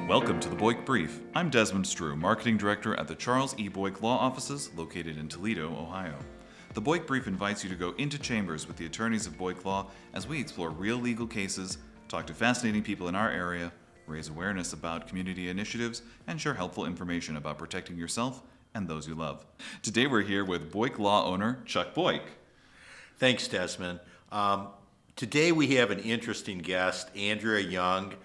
Welcome to the Boyk Brief. I'm Desmond Strew, Marketing Director at the Charles E. Boyk Law Offices located in Toledo, Ohio. The Boyk Brief invites you to go into chambers with the attorneys of Boyk Law as we explore real legal cases, talk to fascinating people in our area, raise awareness about community initiatives, and share helpful information about protecting yourself and those you love. Today we're here with Boyk Law owner Chuck Boyk. Thanks, Desmond. Today we have an interesting guest, Andrea Young.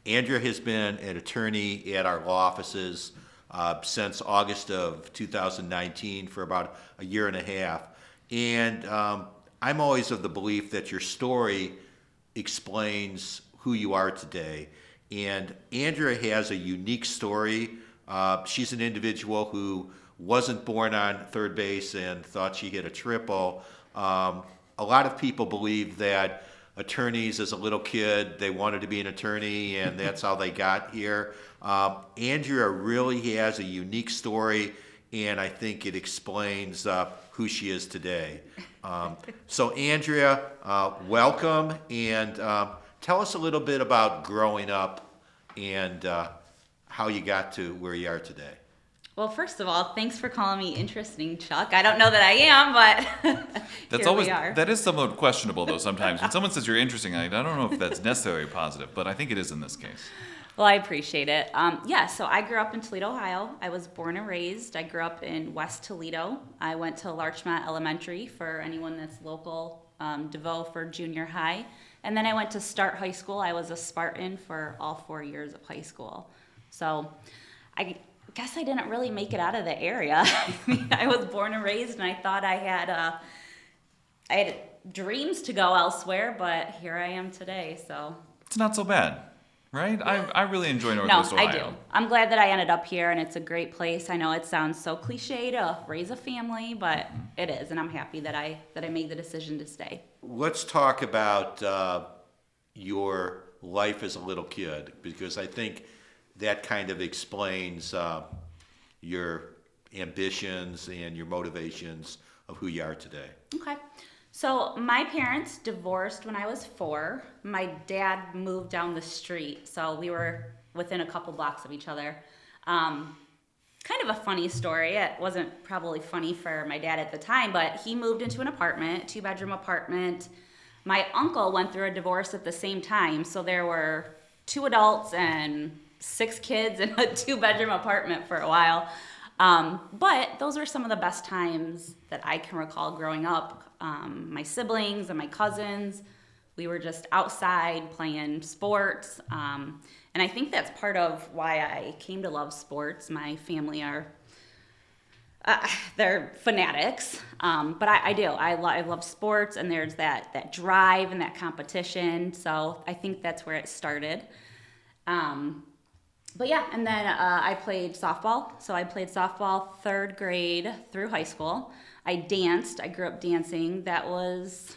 Andrea has been an attorney at our law offices since August of 2019 for about a year and a half. And I'm always of the belief that your story explains who you are today. And Andrea has a unique story. She's an individual who wasn't born on third base and thought she hit a triple. A lot of people believe that attorneys as a little kid, they wanted to be an attorney and that's how they got here. Andrea really has a unique story and I think it explains who she is today. So Andrea, welcome and tell us a little bit about growing up and how you got to where you are today. Well, first of all, thanks for calling me interesting, Chuck. I don't know that I am, but That's here always we are. that is somewhat questionable though sometimes. When someone says you're interesting, I don't know if that's necessarily positive, but I think it is in this case. Well, I appreciate it. So I grew up in Toledo, Ohio. I was born and raised. I grew up in West Toledo. I went to Larchmont Elementary for anyone that's local, DeVoe for junior high. And then I went to Start High School. I was a Spartan for all 4 years of high school. So I guess I didn't really make it out of the area. I mean, I was born and raised, and I thought I had dreams to go elsewhere, but here I am today. So It's not so bad, right? I really enjoy Northwest Ohio. I do. I'm glad that I ended up here, and it's a great place. I know it sounds so cliche to raise a family, but it is, and I'm happy that I made the decision to stay. Let's talk about your life as a little kid, because I think that kind of explains your ambitions and your motivations of who you are today. Okay. So my parents divorced when I was 4. My dad moved down the street, so we were within a couple blocks of each other. Kind of a funny story. It wasn't probably funny for my dad at the time, but he moved into an apartment, 2-bedroom apartment. My uncle went through a divorce at the same time, so there were 2 adults and 6 kids in a 2-bedroom apartment for a while. But those were some of the best times that I can recall growing up. My siblings and my cousins, we were just outside playing sports. And I think that's part of why I came to love sports. My family are, they're fanatics, but I do. I love sports, and there's that drive and that competition. So I think that's where it started. But yeah, and then I played softball. So I played softball 3rd grade through high school. I danced. I grew up dancing. That was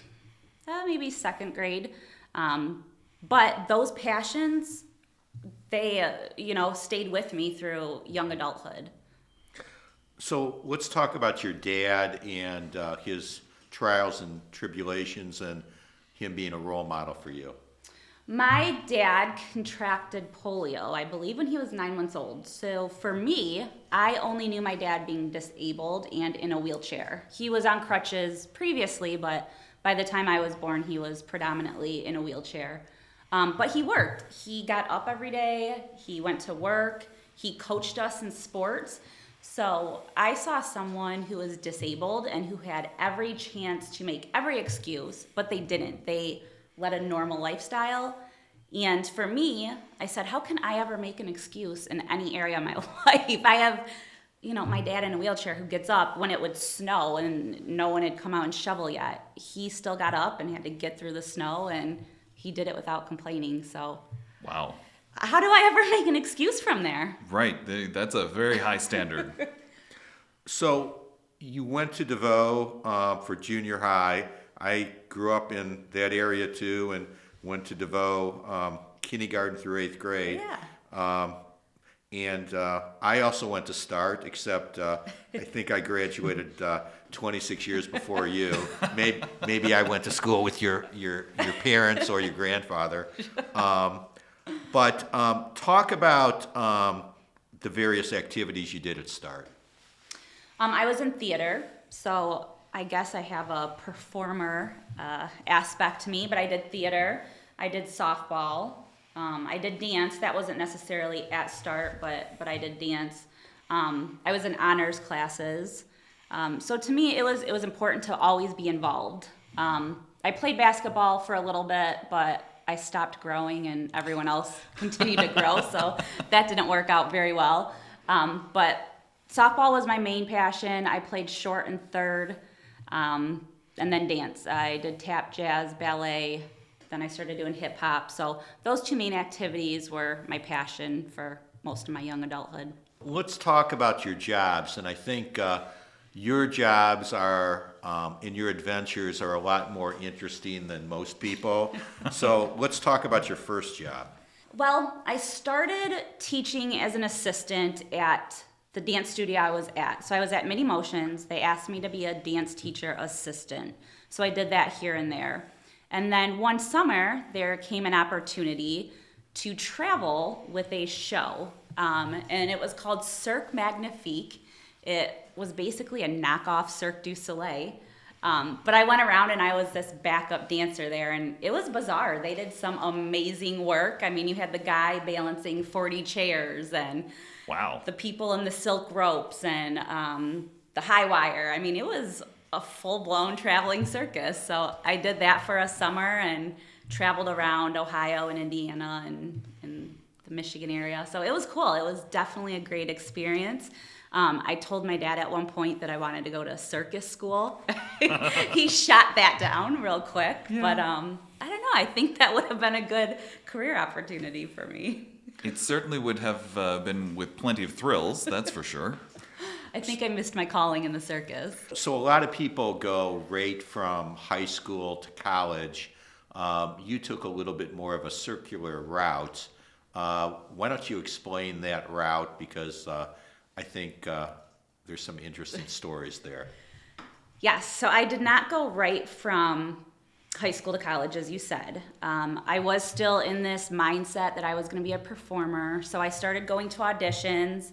maybe 2nd grade. But those passions, they stayed with me through young adulthood. So let's talk about your dad and his trials and tribulations and him being a role model for you. My dad contracted polio, I believe, when he was 9 months old. So for me, I only knew my dad being disabled and in a wheelchair. He was on crutches previously, but by the time I was born, he was predominantly in a wheelchair. But he worked. He got up every day. He went to work. He coached us in sports. So I saw someone who was disabled and who had every chance to make every excuse, but they didn't. They led a normal lifestyle. And for me, I said, how can I ever make an excuse in any area of my life? I have, my dad in a wheelchair who gets up when it would snow and no one had come out and shovel yet. He still got up and had to get through the snow, and he did it without complaining. So Wow. How do I ever make an excuse from there? Right. That's a very high standard. So you went to DeVoe for junior high. I grew up in that area too and went to DeVoe kindergarten through 8th grade. Yeah. And I also went to Start, except I think I graduated 26 years before you. Maybe I went to school with your parents or your grandfather. But talk about the various activities you did at Start. I was in theater, so I guess I have a performer aspect to me, but I did theater, I did softball, I did dance. That wasn't necessarily at Start, but I did dance. I was in honors classes. So to me, it was important to always be involved. I played basketball for a little bit, but I stopped growing and everyone else continued to grow, so that didn't work out very well. But softball was my main passion. I played short and third, and then dance. I did tap, jazz, ballet, then I started doing hip hop. So those two main activities were my passion for most of my young adulthood. Let's talk about your jobs, and I think your jobs are, and your adventures are a lot more interesting than most people. So let's talk about your first job. Well, I started teaching as an assistant at the dance studio I was at. So I was at Mini Motions. They asked me to be a dance teacher assistant. So I did that here and there. And then one summer, there came an opportunity to travel with a show. And it was called Cirque Magnifique. It was basically a knockoff Cirque du Soleil. But I went around and I was this backup dancer there, and it was bizarre. They did some amazing work. I mean, you had the guy balancing 40 chairs and Wow. the people in the silk ropes and the high wire. I mean, it was a full-blown traveling circus. So I did that for a summer and traveled around Ohio and Indiana and the Michigan area. So it was cool. It was definitely a great experience. I told my dad at one point that I wanted to go to circus school. He shot that down real quick. Yeah. But I don't know. I think that would have been a good career opportunity for me. It certainly would have been with plenty of thrills, that's for sure. I think I missed my calling in the circus. So a lot of people go right from high school to college. You took a little bit more of a circular route. Why don't you explain that route? Because I think there's some interesting stories there. Yes, so I did not go right from high school to college, as you said. I was still in this mindset that I was going to be a performer, so I started going to auditions.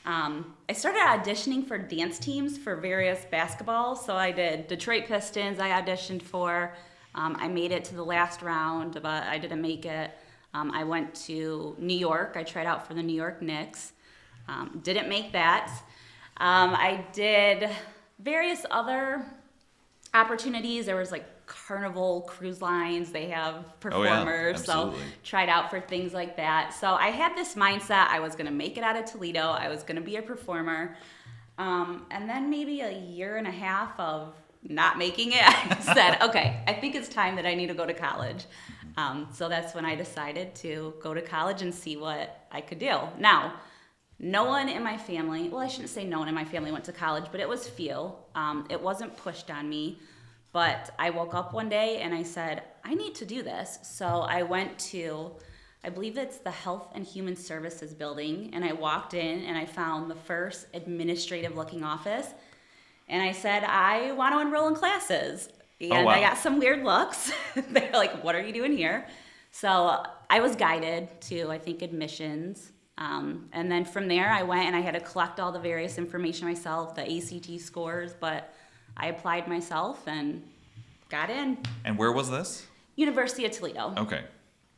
I started auditioning for dance teams for various basketballs. So I did Detroit Pistons, I auditioned for. I made it to the last round, but I didn't make it. I went to New York. I tried out for the New York Knicks. Didn't make that. I did various other opportunities. There was like Carnival Cruise Lines. They have performers. So tried out for things like that. So I had this mindset. I was going to make it out of Toledo. I was going to be a performer. And then maybe a year and a half of not making it, I said, okay, I think it's time that I need to go to college. So that's when I decided to go to college and see what I could do. Now, no one in my family, well, I shouldn't say no one in my family went to college, but it was few. It wasn't pushed on me. But I woke up one day and I said, I need to do this. So I went to, I believe it's the Health and Human Services building, and I walked in and I found the first administrative looking office. And I said, I want to enroll in classes. And I got some weird looks. They're like, what are you doing here? So I was guided to, I think, admissions. And then from there, I went and I had to collect all the various information myself, the ACT scores, but I applied myself and got in. And where was this? University of Toledo. Okay.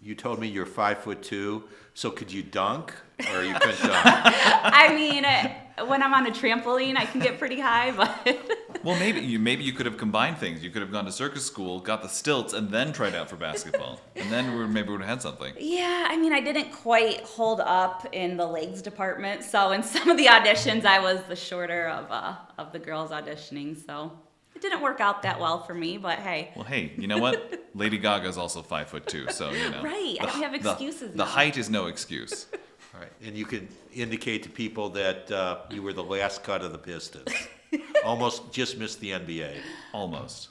You told me you're 5'2", so could you dunk or you couldn't dunk? I mean, when I'm on a trampoline, I can get pretty high, but Well, maybe you could have combined things. You could have gone to circus school, got the stilts, and then tried out for basketball. And then maybe we would have had something. yeah, I mean, I didn't quite hold up in the legs department. So in some of the auditions, I was the shorter of the girls auditioning. So it didn't work out that well for me, but hey. Well, hey, you know what? Lady Gaga's also 5'2", so you know. Right, I don't have excuses The now. height is no excuse. All right, and you can indicate to people that you were the last cut of the Pistons. Almost just missed the NBA. Almost.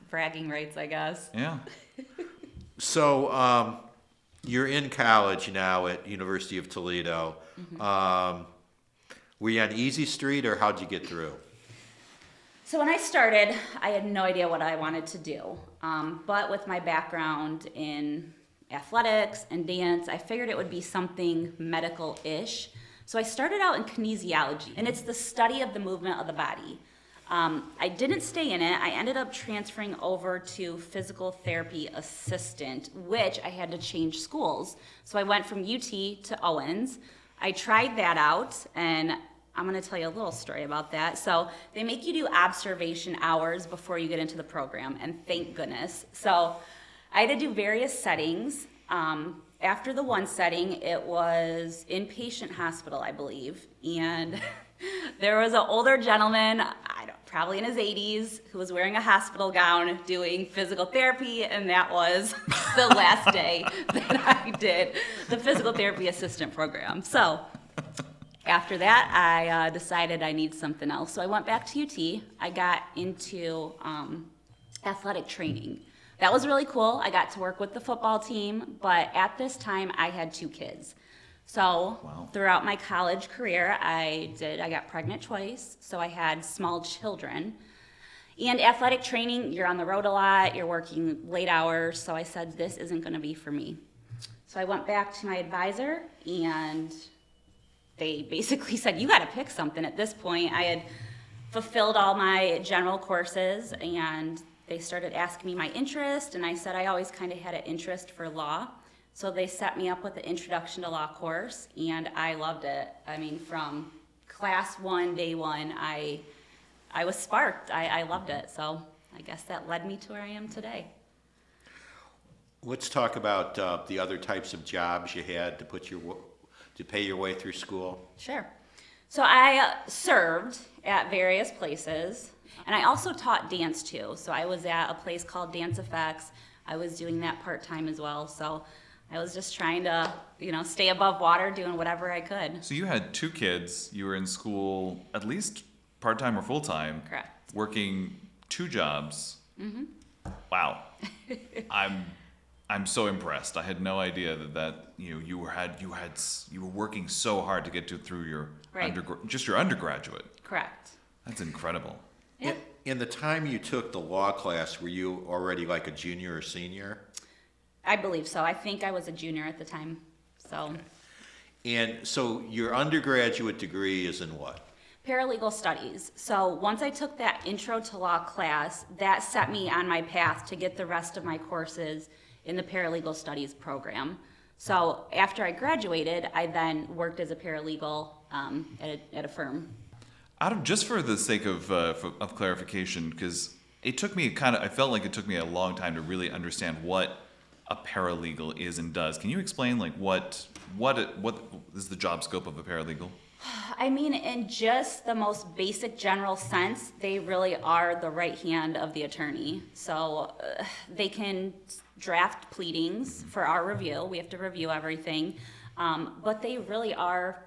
Bragging rights, I guess. Yeah. So you're in college now at University of Toledo. Mm-hmm. Were you on Easy Street, or how'd you get through? So when I started, I had no idea what I wanted to do. But with my background in athletics and dance. I figured it would be something medical-ish. So I started out in kinesiology, and it's the study of the movement of the body. I didn't stay in it. I ended up transferring over to physical therapy assistant, which I had to change schools. So I went from UT to Owens. I tried that out, and I'm going to tell you a little story about that. So they make you do observation hours before you get into the program, and thank goodness. So I had to do various settings. After the one setting, it was inpatient hospital, I believe, and there was an older gentleman, probably in his 80s, who was wearing a hospital gown doing physical therapy, and that was the last day that I did the physical therapy assistant program. So after that, I decided I need something else. So I went back to UT. I got into athletic training. That was really cool. I got to work with the football team, but at this time, I had 2 kids. So throughout my college career, I got pregnant twice, so I had small children. And athletic training, you're on the road a lot, you're working late hours, so I said, this isn't gonna be for me. So I went back to my advisor, and they basically said, you gotta pick something. At this point, I had fulfilled all my general courses, and they started asking me my interest, and I said I always kind of had an interest for law. So they set me up with the Introduction to Law course, and I loved it. I mean, from class 1, day 1, I was sparked. I loved it. So I guess that led me to where I am today. Let's talk about the other types of jobs you had to pay your way through school. Sure. So I served at various places, and I also taught dance too. So I was at a place called Dance Effects. I was doing that part-time as well. So I was just trying to, stay above water, doing whatever I could. So you had 2 kids. You were in school at least part-time or full-time. Correct. Working 2 jobs. Mm-hmm. Wow. I'm so impressed. I had no idea that you were working so hard to get through your your undergraduate. Correct. That's incredible. Yeah. In the time you took the law class, were you already like a junior or senior? I believe so. I think I was a junior at the time. So. Okay. And so your undergraduate degree is in what? Paralegal studies. So once I took that intro to law class, that set me on my path to get the rest of my courses in the paralegal studies program. So after I graduated, I then worked as a paralegal at a firm. Just for the sake of clarification, because it took me I felt like it took me a long time to really understand what a paralegal is and does. Can you explain what is the job scope of a paralegal? I mean, in just the most basic general sense, they really are the right hand of the attorney. So they can draft pleadings for our review. We have to review everything. But they really are,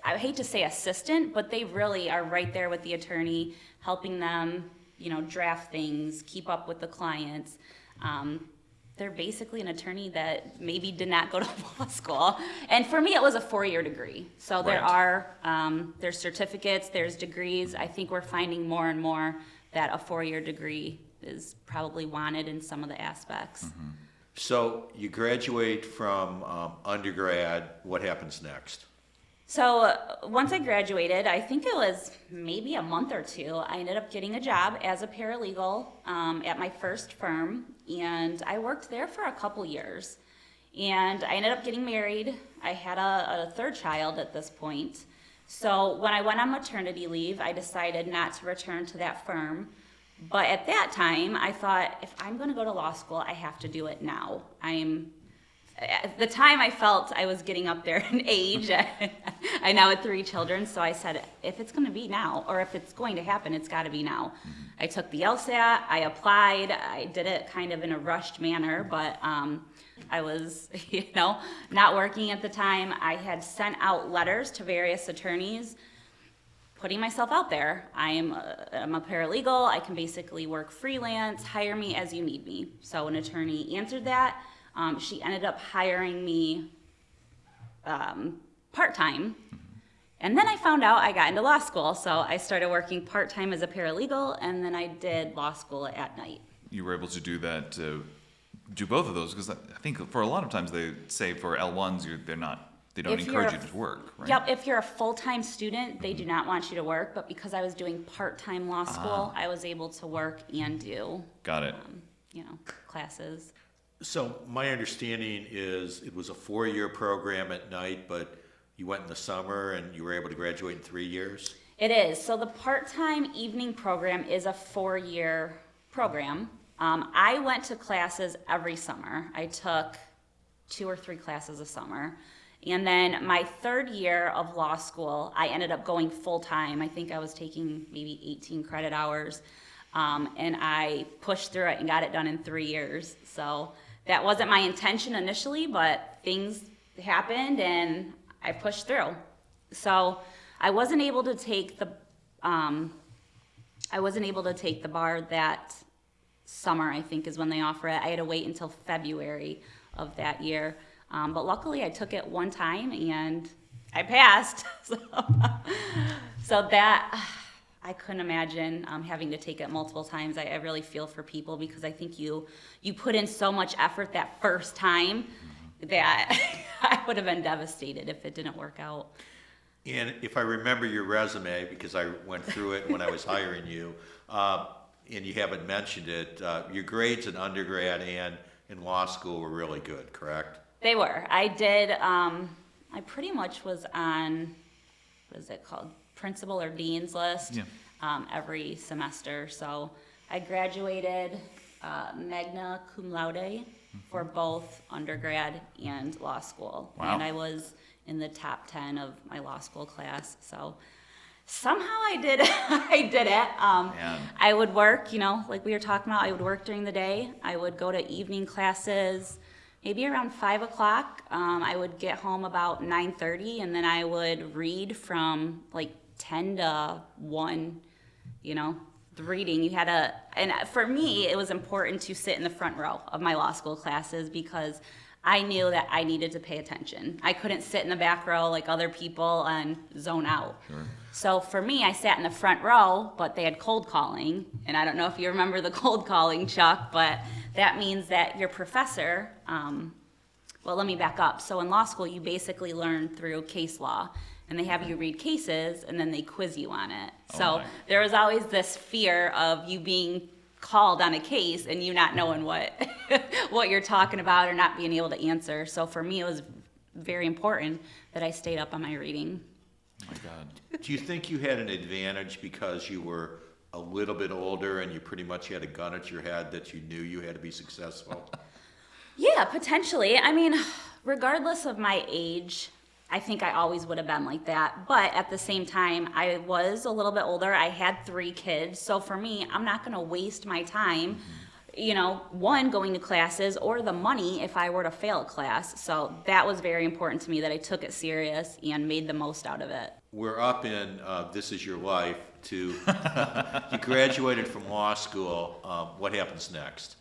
I hate to say assistant, but they really are right there with the attorney, helping them, draft things, keep up with the clients. They're basically an attorney that maybe did not go to law school. And for me, it was a 4-year degree. So there there's certificates, there's degrees. I think we're finding more and more that a 4-year degree is probably wanted in some of the aspects. Mm-hmm. So you graduate from undergrad. What happens next? So once I graduated, I think it was maybe a month or 2, I ended up getting a job as a paralegal at my first firm, and I worked there for a couple years. And I ended up getting married. I had a 3rd child at this point. So when I went on maternity leave, I decided not to return to that firm. But at that time, I thought, if I'm going to go to law school, I have to do it now. At the time, I felt I was getting up there in age. I now had 3 children, so I said, if it's going to be now, or if it's going to happen, it's got to be now. I took the LSAT, I applied, I did it kind of in a rushed manner, but I was, not working at the time. I had sent out letters to various attorneys, putting myself out there. I'm a paralegal. I can basically work freelance, hire me as you need me. So an attorney answered that. She ended up hiring me part-time. And then I found out I got into law school, so I started working part-time as a paralegal, and then I did law school at night. You were able to do that do both of those? Because I think for a lot of times they say for L1s they don't encourage you to work, right? Yep, if you're a full-time student, they do not want you to work, but because I was doing part-time law school, I was able to work and do, Got it. classes. So my understanding is it was a 4-year program at night, but you went in the summer and you were able to graduate in 3 years? It is. So the part-time evening program is a 4-year program. I went to classes every summer. I took 2 or 3 classes a summer. And then my 3rd year of law school, I ended up going full-time. I think I was taking maybe 18 credit hours. And I pushed through it and got it done in 3 years. So that wasn't my intention initially, but things happened and I pushed through. So I wasn't able to take the bar that summer, I think is when they offer it. I had to wait until February of that year. But luckily I took it one time and I passed. So that, I couldn't imagine having to take it multiple times. I really feel for people because I think you put in so much effort that first time that I would have been devastated if it didn't work out. And if I remember your resume, because I went through it when I was hiring you, and you haven't mentioned it, your grades in undergrad and in law school were really good, correct? They were. I did, I pretty much was on, what is it called? Principal or dean's list every semester. So I graduated magna cum laude for both undergrad and law school. Wow. And I was in the top 10 of my law school class. So somehow I did it. I would work, like we were talking about, I would work during the day. I would go to evening classes maybe around 5 o'clock. I would get home about 9:30, and then I would read from like 10 to 1, the reading. And for me, it was important to sit in the front row of my law school classes because I knew that I needed to pay attention. I couldn't sit in the back row like other people and zone out. Sure. So for me, I sat in the front row, but they had cold calling. And I don't know if you remember the cold calling, Chuck, but that means that your professor, well, let me back up. So in law school, you basically learn through case law. And they have you read cases, and then they quiz you on it. So there was always this fear of you being called on a case and you not knowing what what you're talking about or not being able to answer. So for me, it was very important that I stayed up on my reading. Oh my God. Do you think you had an advantage because you were a little bit older and you pretty much had a gun at your head that you knew you had to be successful? Yeah, potentially. I mean, regardless of my age, I think I always would have been like that. But at the same time, I was a little bit older. I had 3 kids. So for me, I'm not going to waste my time, one, going to classes or the money if I were to fail a class. So that was very important to me that I took it serious and made the most out of it. We're up in This Is Your Life to, you graduated from law school. What happens next?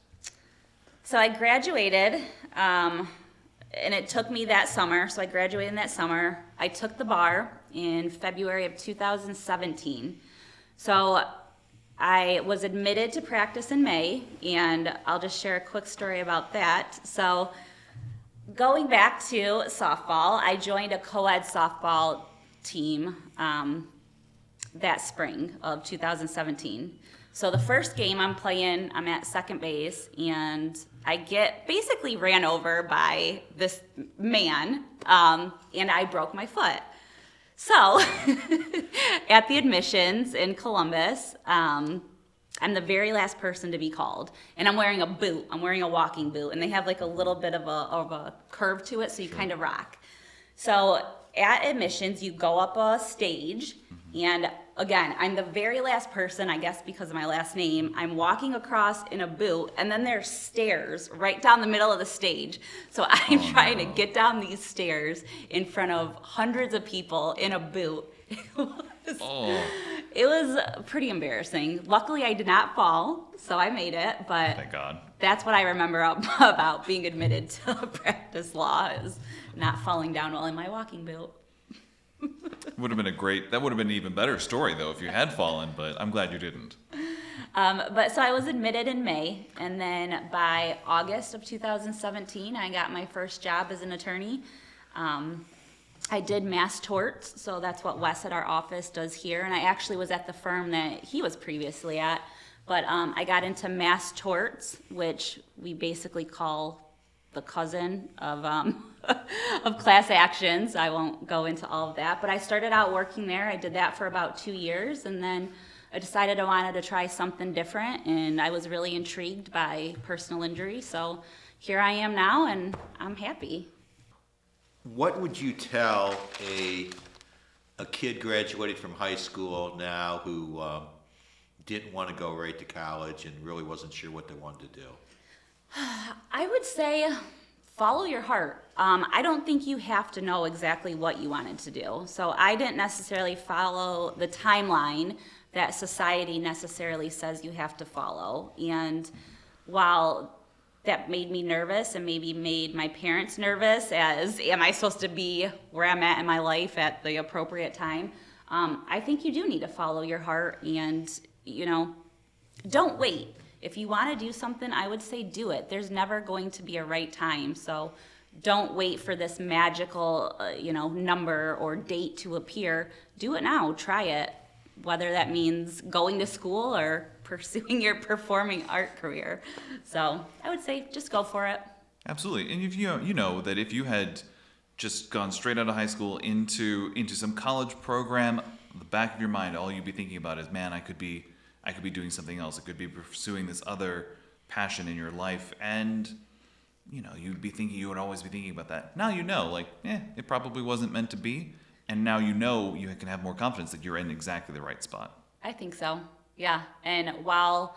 So I graduated, and it took me that summer, so I graduated in that summer. I took the bar in February of 2017. So I was admitted to practice in May, and I'll just share a quick story about that. So going back to softball, I joined a co-ed softball team that spring of 2017. So the first game I'm playing, I'm at second base, and I get basically ran over by this man, and I broke my foot. So at the admissions in Columbus, I'm the very last person to be called, and I'm wearing a boot. I'm wearing a walking boot, and they have like a little bit of a curve to it, so you kind of rock. So at admissions, you go up a stage, and again, I'm the very last person, I guess because of my last name. I'm walking across in a boot, and then there's stairs right down the middle of the stage. So I'm trying to get down these stairs in front of hundreds of people in a boot. It was pretty embarrassing. Luckily, I did not fall, so I made it, but Thank God. That's what I remember about being admitted to practice law, is not falling down while in my walking boot. That would have been an even better story though if you had fallen, but I'm glad you didn't. But so I was admitted in May, and then by August of 2017, I got my first job as an attorney. I did mass torts, so that's what Wes at our office does here, and I actually was at the firm that he was previously at. But I got into mass torts, which we basically call the cousin of of class actions. I won't go into all of that, but I started out working there. I did that for about 2 years, and then I decided I wanted to try something different, and I was really intrigued by personal injury. So here I am now, and I'm happy. What would you tell a kid graduating from high school now who didn't want to go right to college and really wasn't sure what they wanted to do? I would say follow your heart. I don't think you have to know exactly what you wanted to do. So I didn't necessarily follow the timeline that society necessarily says you have to follow. And while that made me nervous and maybe made my parents nervous as, am I supposed to be where I'm at in my life at the appropriate time? I think you do need to follow your heart and, don't wait. If you want to do something, I would say do it. There's never going to be a right time. So don't wait for this magical, number or date to appear. Do it now. Try it. Whether that means going to school or pursuing your performing art career. So I would say just go for it. Absolutely. And if you know that if you had just gone straight out of high school into some college program, the back of your mind, all you'd be thinking about is, man, I could be doing something else. I could be pursuing this other passion in your life. And, you would always be thinking about that. Now it probably wasn't meant to be. And now you can have more confidence that you're in exactly the right spot. I think so. Yeah. And while,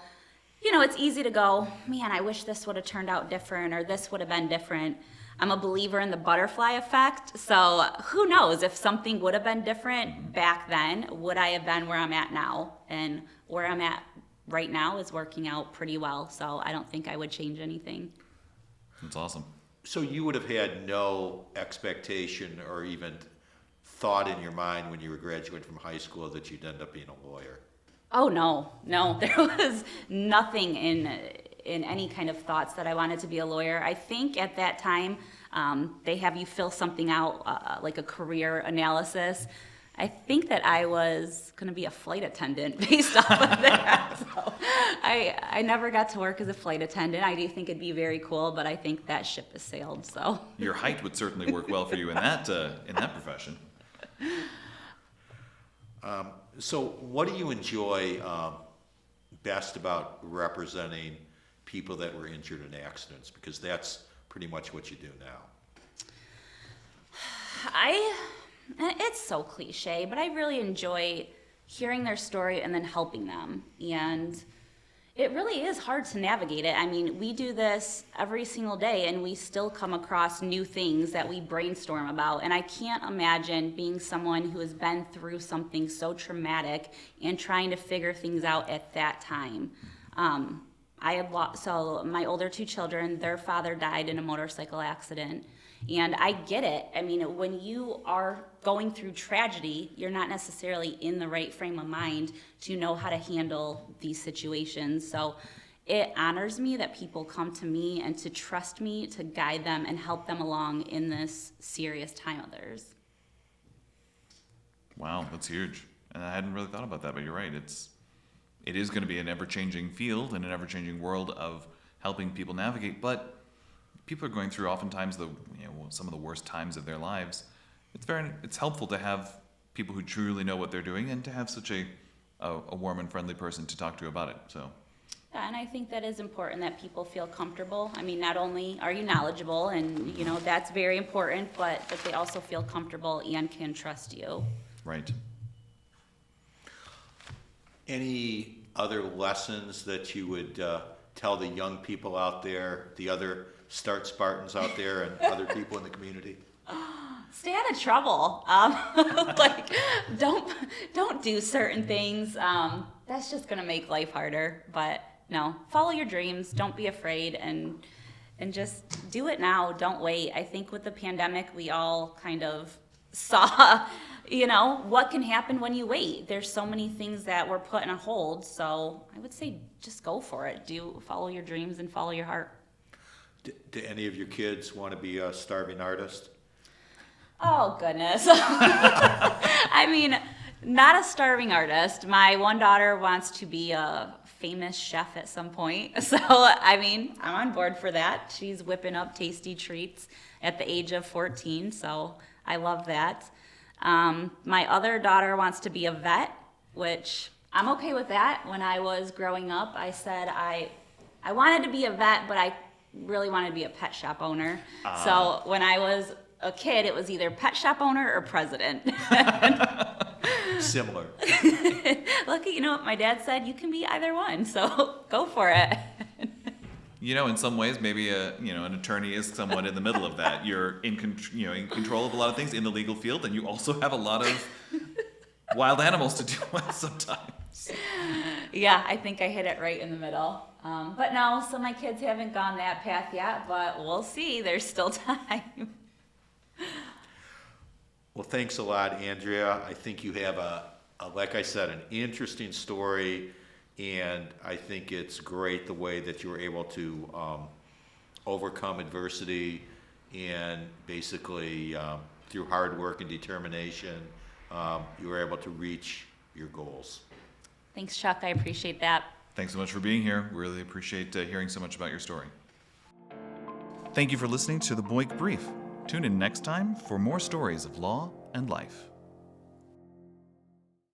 it's easy to go, man, I wish this would have turned out different or this would have been different. I'm a believer in the butterfly effect. So who knows if something would have been different back then, would I have been where I'm at now? And where I'm at right now is working out pretty well. So I don't think I would change anything. That's awesome. So you would have had no expectation or even thought in your mind when you were graduating from high school that you'd end up being a lawyer? Oh, no, there was nothing in any kind of thoughts that I wanted to be a lawyer. I think at that time, they have you fill something out, like a career analysis. I think that I was going to be a flight attendant based off of that. So I never got to work as a flight attendant. I do think it'd be very cool, but I think that ship has sailed. So your height would certainly work well for you in that profession. So what do you enjoy best about representing people that were injured in accidents? Because that's pretty much what you do now. It's so cliche, but I really enjoy hearing their story and then helping them. And it really is hard to navigate it. I mean, we do this every single day and we still come across new things that we brainstorm about. And I can't imagine being someone who has been through something so traumatic and trying to figure things out at that time. So my older two children, their father died in a motorcycle accident. And I get it. I mean, when you are going through tragedy, you're not necessarily in the right frame of mind to know how to handle these situations. So it honors me that people come to me and to trust me to guide them and help them along in this serious time of theirs. Wow, that's huge. And I hadn't really thought about that, but you're right. It is going to be an ever-changing field and an ever-changing world of helping people navigate, but people are going through oftentimes some of the worst times of their lives. It's helpful to have people who truly know what they're doing and to have such a warm and friendly person to talk to about it. So. Yeah, and I think that is important that people feel comfortable. I mean, not only are you knowledgeable and that's very important, but that they also feel comfortable and can trust you. Right. Any other lessons that you would tell the young people out there, the other Start Spartans out there and other people in the community? Stay out of trouble. Don't do certain things. That's just gonna make life harder. But no, follow your dreams. Don't be afraid, and just do it now. Don't wait. I think with the pandemic, we all kind of saw what can happen when you wait? There's so many things that were put on hold, so I would say just go for it. Follow your dreams and follow your heart. Do any of your kids want to be a starving artist? Oh, goodness. I mean, not a starving artist. My one daughter wants to be a famous chef at some point. So, I mean, I'm on board for that. She's whipping up tasty treats at the age of 14, so I love that. My other daughter wants to be a vet, which I'm okay with that. When I was growing up, I said I wanted to be a vet, but I really wanted to be a pet shop owner. So when I was a kid, it was either pet shop owner or president. Similar. Look, what my dad said, you can be either one, so go for it. In some ways, maybe an attorney is somewhat in the middle of that. You're in control of a lot of things in the legal field, and you also have a lot of wild animals to deal with sometimes. Yeah, I think I hit it right in the middle. But no, so my kids haven't gone that path yet, but we'll see. There's still time. Well, thanks a lot, Andrea. I think you have like I said, an interesting story, and I think it's great the way that you were able to overcome adversity and basically through hard work and determination, you were able to reach your goals. Thanks, Chuck. I appreciate that. Thanks so much for being here. Really appreciate hearing so much about your story. Thank you for listening to the Boyk Brief. Tune in next time for more stories of law and life.